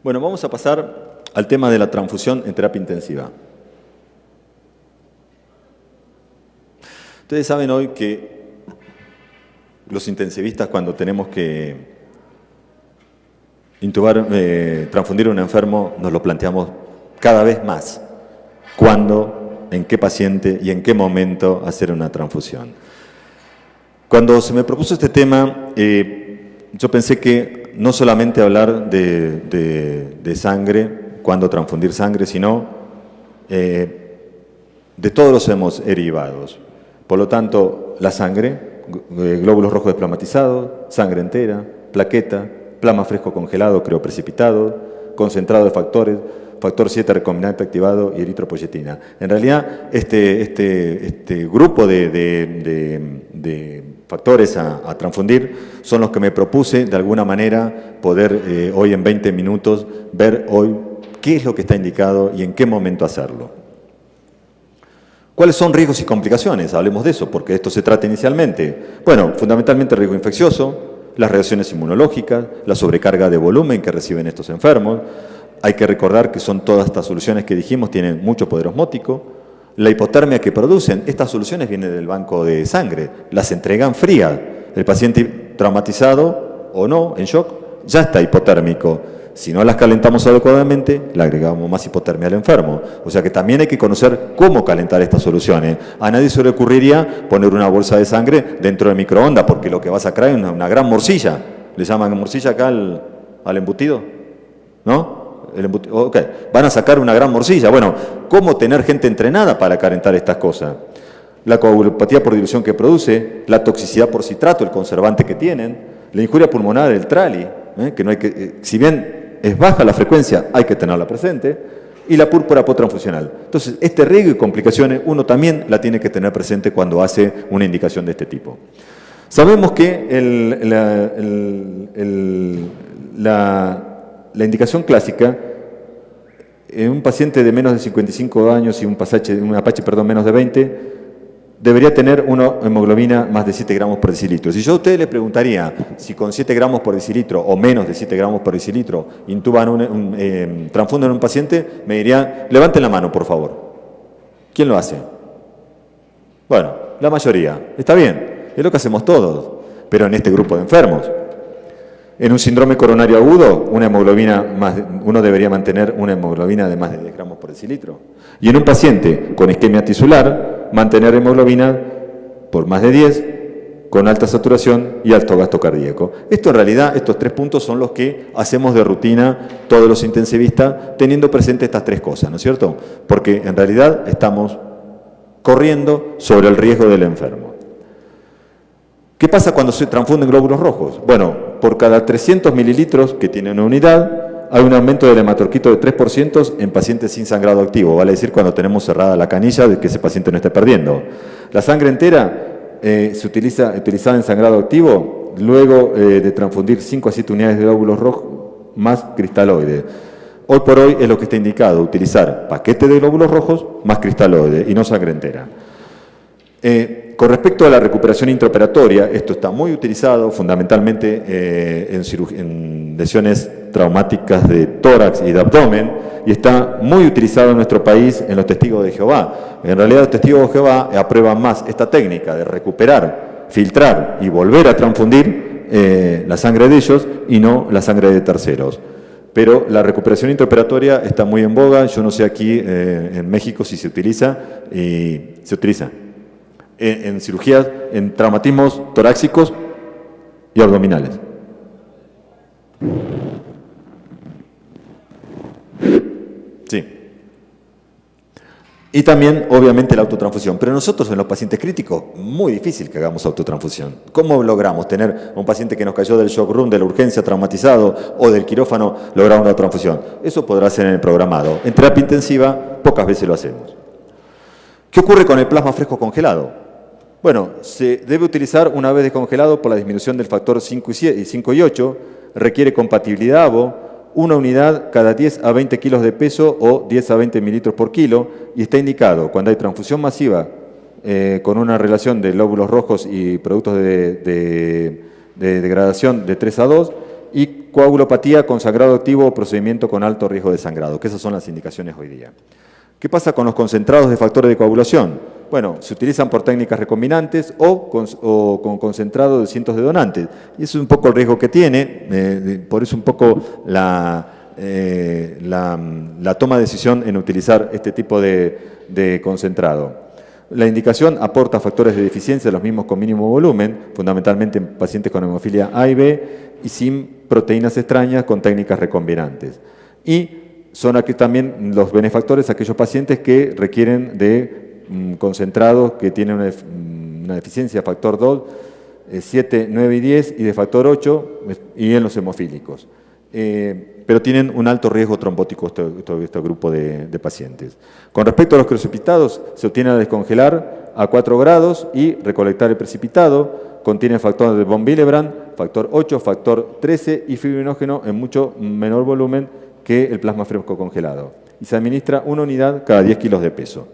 Bueno, vamos a pasar al tema de la transfusión en terapia intensiva. Ustedes saben hoy que los intensivistas, cuando tenemos que intubar, transfundir a un enfermo, nos lo planteamos cada vez más. ¿Cuándo, en qué paciente y en qué momento hacer una transfusión? Cuando se me propuso este tema, yo pensé que no solamente hablar de sangre, cuándo transfundir sangre, sino de todos los hemos derivados. Por lo tanto, la sangre, glóbulos rojos desplasmatizados, sangre entera, plaqueta, plasma fresco congelado, crioprecipitado, concentrado de factores, factor 7 recombinante activado y eritropoyetina. En realidad, este grupo de factores a transfundir son los que me propuse de alguna manera poder hoy en 20 minutos ver hoy qué es lo que está indicado y en qué momento hacerlo. ¿Cuáles son riesgos y complicaciones? Hablemos de eso, porque esto se trata inicialmente. Bueno, fundamentalmente el riesgo infeccioso, las reacciones inmunológicas, la sobrecarga de volumen que reciben estos enfermos. Hay que recordar que son todas estas soluciones que dijimos, tienen mucho poder osmótico. La hipotermia que producen, estas soluciones vienen del banco de sangre, las entregan frías. El paciente traumatizado o no, en shock, ya está hipotérmico. Si no las calentamos adecuadamente, le agregamos más hipotermia al enfermo. O sea que también hay que conocer cómo calentar estas soluciones. A nadie se le ocurriría poner una bolsa de sangre dentro de microondas, porque lo que va a sacar es una gran morcilla. ¿Le llaman morcilla acá al embutido? ¿No? Okay. Van a sacar una gran morcilla. Bueno, ¿cómo tener gente entrenada para calentar estas cosas? La coagulopatía por dilución que produce, la toxicidad por citrato, el conservante que tienen, la injuria pulmonar, el trali, que no hay que, si bien es baja la frecuencia, hay que tenerla presente, y la púrpura postransfusional. Entonces, este riesgo y complicaciones uno también la tiene que tener presente cuando hace una indicación de este tipo. Sabemos que la indicación clásica en un paciente de menos de 55 años y un Apache menos de 20, debería tener una hemoglobina más de 7 gramos por decilitro. Si yo a ustedes les preguntaría si con 7 gramos por decilitro o menos de 7 gramos por decilitro intuban transfunden a un paciente, me dirían, levanten la mano, por favor. ¿Quién lo hace? Bueno, la mayoría. Está bien, es lo que hacemos todos, pero en este grupo de enfermos. En un síndrome coronario agudo, uno debería mantener una hemoglobina de más de 10 gramos por decilitro. Y en un paciente con isquemia tisular, mantener hemoglobina por más de 10, con alta saturación y alto gasto cardíaco. Esto en realidad, estos 3 puntos son los que hacemos de rutina todos los intensivistas, teniendo presente estas 3 cosas, ¿no es cierto? Porque en realidad estamos corriendo sobre el riesgo del enfermo. ¿Qué pasa cuando se transfunden glóbulos rojos? Bueno, por cada 300 mililitros que tiene una unidad, hay un aumento del hematorquito de 3% en pacientes sin sangrado activo, vale decir cuando tenemos cerrada la canilla de que ese paciente no esté perdiendo. La sangre entera se utiliza utilizada en sangrado activo luego de transfundir 5 a 7 unidades de glóbulos rojos más cristaloides. Hoy por hoy es lo que está indicado, utilizar paquete de glóbulos rojos más cristaloides y no sangre entera. Con respecto a la recuperación intraoperatoria, esto está muy utilizado fundamentalmente en lesiones traumáticas de tórax y de abdomen y está muy utilizado en nuestro país en los testigos de Jehová. En realidad los testigos de Jehová aprueban más esta técnica de recuperar, filtrar y volver a transfundir la sangre de ellos y no la sangre de terceros. Pero la recuperación intraoperatoria está muy en boga, yo no sé aquí en México si se utiliza y se utiliza. En cirugías, en traumatismos torácicos y abdominales. Sí. Y también, obviamente, la autotransfusión. Pero nosotros en los pacientes críticos, muy difícil que hagamos autotransfusión. ¿Cómo logramos tener un paciente que nos cayó del shock room, de la urgencia, traumatizado o del quirófano, lograr una transfusión? Eso podrá ser en el programado. En terapia intensiva, pocas veces lo hacemos. ¿Qué ocurre con el plasma fresco congelado? Bueno, se debe utilizar una vez descongelado por la disminución del factor 5 y 8, requiere compatibilidad ABO, una unidad cada 10 a 20 kilos de peso o 10 a 20 mililitros por kilo y está indicado cuando hay transfusión masiva con una relación de glóbulos rojos y productos de degradación de 3 a 2 y coagulopatía con sangrado activo o procedimiento con alto riesgo de sangrado, que esas son las indicaciones hoy día. ¿Qué pasa con los concentrados de factores de coagulación? Bueno, se utilizan por técnicas recombinantes o con concentrado de cientos de donantes. Y eso es un poco el riesgo que tiene, por eso un poco la toma de decisión en utilizar este tipo de concentrado. La indicación aporta factores de deficiencia, los mismos con mínimo volumen, fundamentalmente en pacientes con hemofilia A y B, y sin proteínas extrañas con técnicas recombinantes. Y son aquí también los benefactores aquellos pacientes que requieren de concentrados que tienen una deficiencia de factor 2, 7, 9 y 10 y de factor 8 y en los hemofílicos. Pero tienen un alto riesgo trombótico este grupo de pacientes. Con respecto a los precipitados, se obtiene a descongelar a 4 grados y recolectar el precipitado. Contiene factor de von Willebrand, factor 8, factor 13 y fibrinógeno en mucho menor volumen que el plasma fresco congelado. Y se administra una unidad cada 10 kilos de peso.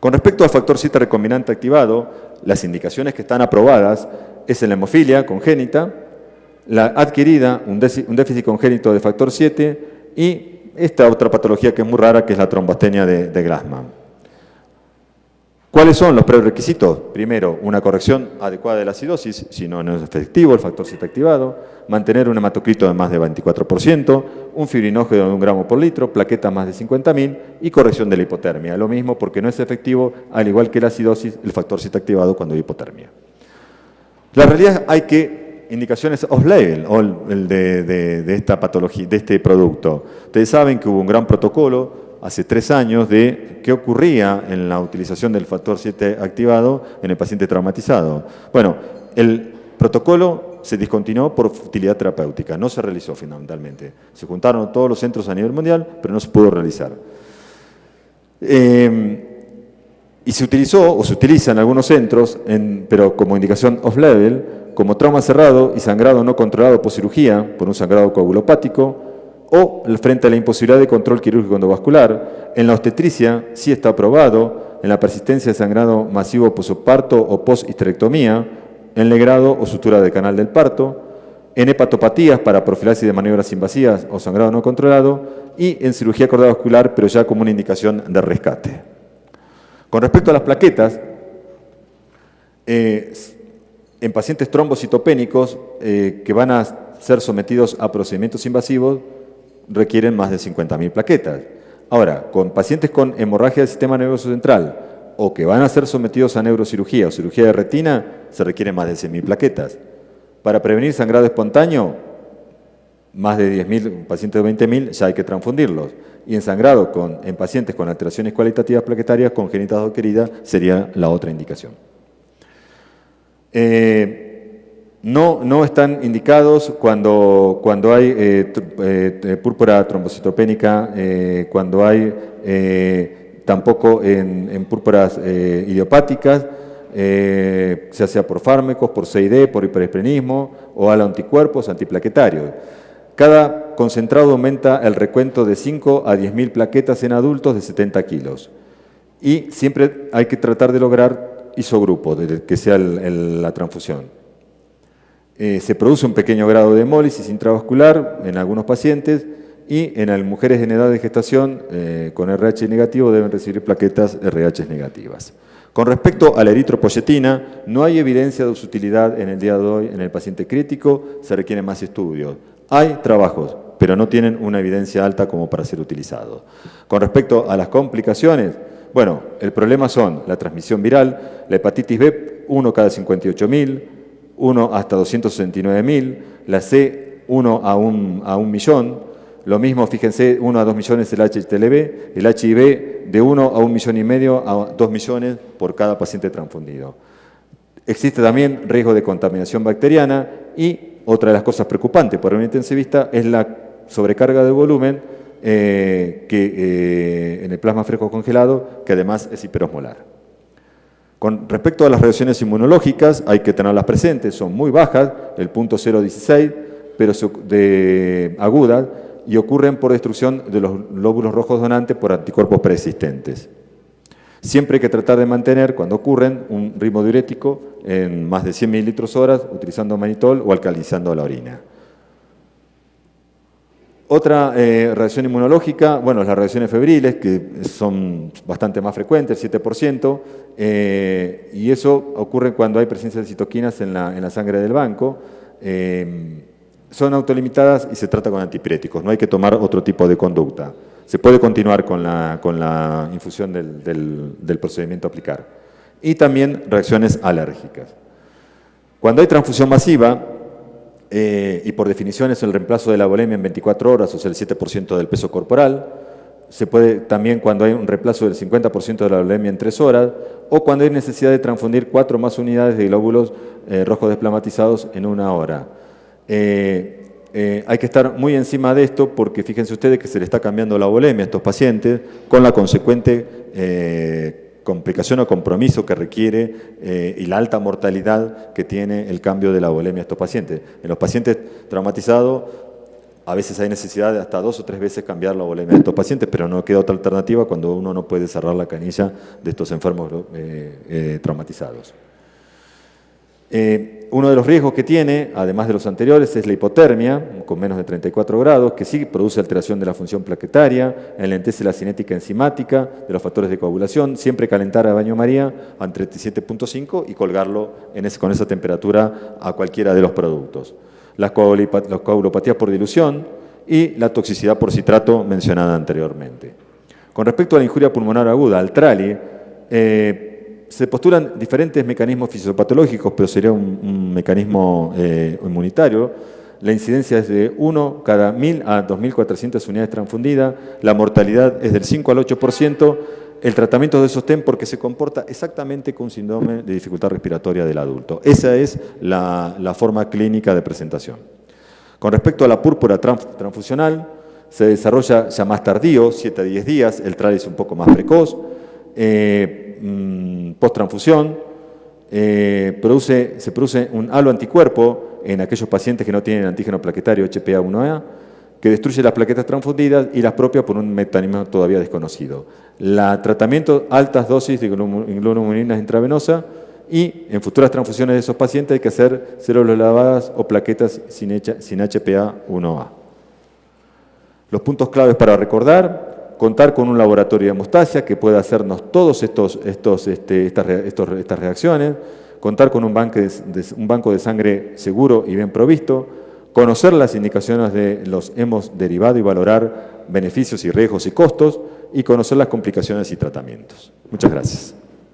Con respecto al factor 7 recombinante activado, las indicaciones que están aprobadas es en la hemofilia congénita, la adquirida, un déficit congénito de factor 7 y esta otra patología que es muy rara, que es la trombostenia de Glassman. ¿Cuáles son los prerequisitos? Primero, una corrección adecuada de la acidosis, si no, no es efectivo el factor 7 activado, mantener un hematocrito de más de 24%, un fibrinógeno de 1 gramo por litro, plaquetas más de 50.000 y corrección de la hipotermia. Lo mismo porque no es efectivo, al igual que la acidosis, el factor 7 activado cuando hay hipotermia. La realidad hay que indicaciones off-label de esta patología, de este producto. Ustedes saben que hubo un gran protocolo hace 3 años de qué ocurría en la utilización del factor 7 activado en el paciente traumatizado. Bueno, el protocolo se discontinuó por utilidad terapéutica, no se realizó fundamentalmente. Se juntaron todos los centros a nivel mundial, pero no se pudo realizar. Y se utilizó, o se utiliza en algunos centros, pero como indicación off-label, como trauma cerrado y sangrado no controlado por cirugía, por un sangrado coagulopático, o frente a la imposibilidad de control quirúrgico endovascular. En la obstetricia sí está aprobado, en la persistencia de sangrado masivo posparto o post-histerectomía, en legrado o sutura del canal del parto, en hepatopatías para profilaxis de maniobras invasivas o sangrado no controlado, y en cirugía cardiovascular, pero ya como una indicación de rescate. Con respecto a las plaquetas, en pacientes trombocitopénicos que van a ser sometidos a procedimientos invasivos, requieren más de 50.000 plaquetas. Ahora, con pacientes con hemorragia del sistema nervioso central o que van a ser sometidos a neurocirugía o cirugía de retina, se requieren más de 100.000 plaquetas. Para prevenir sangrado espontáneo, más de 10.000, pacientes de 20.000, ya hay que transfundirlos. Y en sangrado en pacientes con alteraciones cualitativas plaquetarias congénitas o adquiridas sería la otra indicación. No están indicados cuando hay púrpura trombocitopénica, cuando hay tampoco en púrpuras idiopáticas, ya sea por fármacos, por CID, por hiperesprenismo o anticuerpos antiplaquetarios. Cada concentrado aumenta el recuento de 5 a 10.000 plaquetas en adultos de 70 kilos. Y siempre hay que tratar de lograr isogrupo, que sea la transfusión. Se produce un pequeño grado de hemólisis intravascular en algunos pacientes y en las mujeres en edad de gestación con RH negativo deben recibir plaquetas RH negativas. Con respecto a la eritropoyetina, no hay evidencia de su utilidad en el día de hoy en el paciente crítico, se requieren más estudios. Hay trabajos, pero no tienen una evidencia alta como para ser utilizados. Con respecto a las complicaciones, bueno, el problema son la transmisión viral, la hepatitis B, 1 cada 58.000, 1 hasta 269.000, la C, 1 a 1 millón, lo mismo, fíjense, 1 a 2 millones el HTLV, el HIV de 1 a 1,5 millones a 2 millones por cada paciente transfundido. Existe también riesgo de contaminación bacteriana y otra de las cosas preocupantes para un intensivista es la sobrecarga de volumen en el plasma fresco congelado, que además es hiperosmolar. Con respecto a las reacciones inmunológicas, hay que tenerlas presentes, son muy bajas, el punto 0,16, pero agudas, y ocurren por destrucción de los glóbulos rojos donantes por anticuerpos preexistentes. Siempre hay que tratar de mantener, cuando ocurren, un ritmo diurético en más de 100 mililitros horas, utilizando manitol o alcalizando la orina. Otra reacción inmunológica, bueno, las reacciones febriles, que son bastante más frecuentes, el 7%, y eso ocurre cuando hay presencia de citoquinas en la sangre del banco. Son autolimitadas y se trata con antipiréticos, no hay que tomar otro tipo de conducta. Se puede continuar con la infusión del procedimiento a aplicar. Y también reacciones alérgicas. Cuando hay transfusión masiva, y por definición es el reemplazo de la volemia en 24 horas, o sea, el 7% del peso corporal. Se puede también cuando hay un reemplazo del 50% de la volemia en 3 horas, o cuando hay necesidad de transfundir 4 más unidades de glóbulos rojos desplamatizados en 1 hora. Hay que estar muy encima de esto porque fíjense ustedes que se le está cambiando la volemia a estos pacientes con la consecuente complicación o compromiso que requiere y la alta mortalidad que tiene el cambio de la volemia a estos pacientes. En los pacientes traumatizados a veces hay necesidad de hasta 2 o 3 veces cambiar la volemia de estos pacientes, pero no queda otra alternativa cuando uno no puede cerrar la canilla de estos enfermos traumatizados. Uno de los riesgos que tiene, además de los anteriores, es la hipotermia, con menos de 34 grados, que sí produce alteración de la función plaquetaria, enlentece la cinética enzimática de los factores de coagulación, siempre calentar a baño María a 37.5 y colgarlo con esa temperatura a cualquiera de los productos. Las coagulopatías por dilución y la toxicidad por citrato mencionada anteriormente. Con respecto a la injuria pulmonar aguda, al TRALI, se postulan diferentes mecanismos fisiopatológicos, pero sería un mecanismo inmunitario. La incidencia es de 1 cada 1000 a 2400 unidades transfundidas. La mortalidad es del 5 al 8%. El tratamiento de sostén porque se comporta exactamente con síndrome de dificultad respiratoria del adulto. Esa es la forma clínica de presentación. Con respecto a la púrpura transfusional, se desarrolla ya más tardío, 7 a 10 días. El TRALI es un poco más precoz. Post-transfusión, se produce un halo anticuerpo en aquellos pacientes que no tienen antígeno plaquetario HPA1A, que destruye las plaquetas transfundidas y las propias por un mecanismo todavía desconocido. Tratamiento, altas dosis de globulina intravenosa y en futuras transfusiones de esos pacientes hay que hacer células lavadas o plaquetas sin HPA1A. Los puntos claves para recordar: contar con un laboratorio de hemostasia que pueda hacernos todas estas reacciones, contar con un banco de sangre seguro y bien provisto, conocer las indicaciones de los hemos derivado y valorar beneficios y riesgos y costos, y conocer las complicaciones y tratamientos. Muchas gracias.